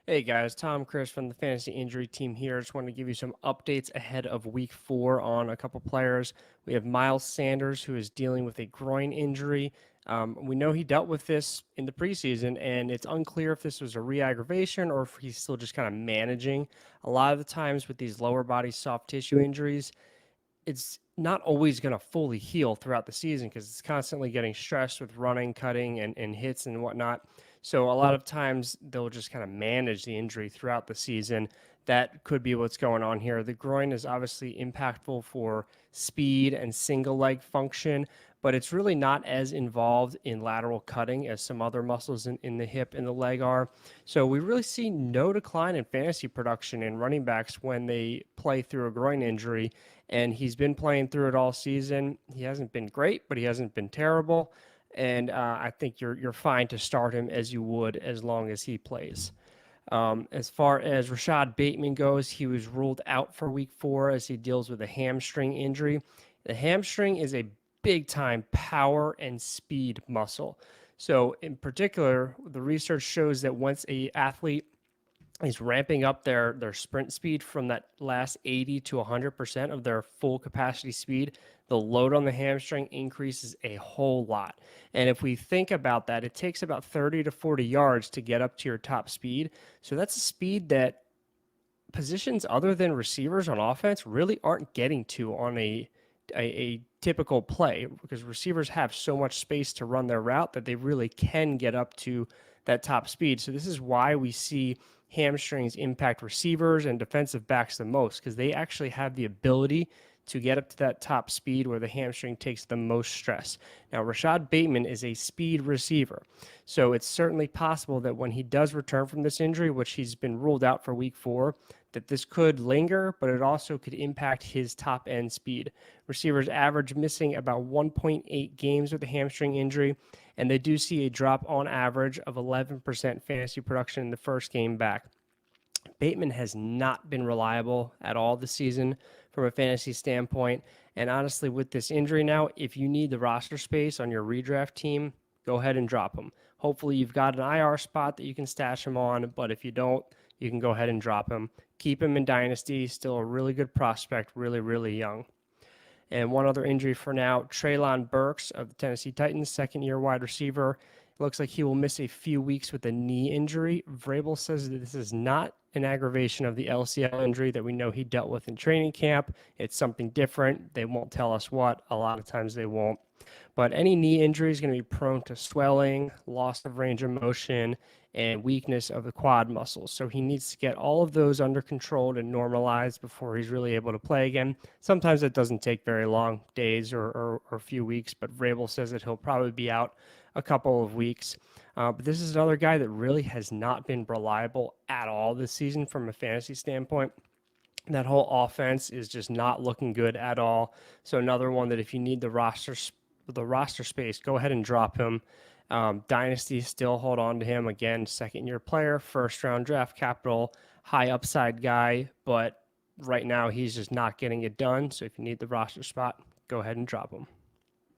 Hey guys, Tom Chris from the Fantasy Injury Team here. Just wanted to give you some updates ahead of week 4 on a couple players. We have Miles Sanders, who is dealing with a groin injury. We know he dealt with this in the preseason, and it's unclear if this was a re aggravation or if he's still just kind of managing. A lot of the times with these lower body soft tissue injuries, it's not always going to fully heal throughout the season because it's constantly getting stressed with running, cutting, and hits and whatnot. So a lot of times they'll just kind of manage the injury throughout the season. That could be what's going on here. The groin is obviously impactful for speed and single leg function, but it's really not as involved in lateral cutting as some other muscles in the hip and the leg are. So we really see no decline in fantasy production in running backs when they play through a groin injury, and he's been playing through it all season. He hasn't been great, but he hasn't been terrible. And I think you're fine to start him as you would as long as he plays. As far as Rashad Bateman goes, he was ruled out for week 4 as he deals with a hamstring injury. The hamstring is a big time power and speed muscle. So, in particular, the research shows that once a athlete is ramping up their sprint speed from that last 80 to 100% of their full capacity speed, the load on the hamstring increases a whole lot. And if we think about that, it takes about 30 to 40 yards to get up to your top speed. So that's a speed that positions other than receivers on offense really aren't getting to on a typical play, because receivers have so much space to run their route that they really can get up to that top speed. So this is why we see hamstrings impact receivers and defensive backs the most, because they actually have the ability to get up to that top speed where the hamstring takes the most stress. Now, Rashad Bateman is a speed receiver, so it's certainly possible that when he does return from this injury, which he's been ruled out for week 4, that this could linger, but it also could impact his top end speed. Receivers average missing about 1.8 games with a hamstring injury, and they do see a drop on average of 11% fantasy production in the first game back. Bateman has not been reliable at all this season from a fantasy standpoint. And honestly, with this injury now, if you need the roster space on your redraft team, go ahead and drop him. Hopefully, you've got an IR spot that you can stash him on, but if you don't, you can go ahead and drop him. Keep him in Dynasty, still a really good prospect, really, really young. And one other injury for now, Traylon Burks of the Tennessee Titans, second-year wide receiver. It looks like he will miss a few weeks with a knee injury. Vrabel says that this is not an aggravation of the LCL injury that we know he dealt with in training camp. It's something different. They won't tell us what. A lot of times they won't. But any knee injury is going to be prone to swelling, loss of range of motion, and weakness of the quad muscles. So he needs to get all of those under control and normalized before he's really able to play again. Sometimes it doesn't take very long, days or a few weeks, but Vrabel says that he'll probably be out a couple of weeks. But this is another guy that really has not been reliable at all this season from a fantasy standpoint. That whole offense is just not looking good at all. So another one that if you need the roster space, go ahead and drop him. Dynasty, still hold on to him. Again, second year player, first round draft capital, high upside guy, but right now he's just not getting it done. So if you need the roster spot, go ahead and drop him.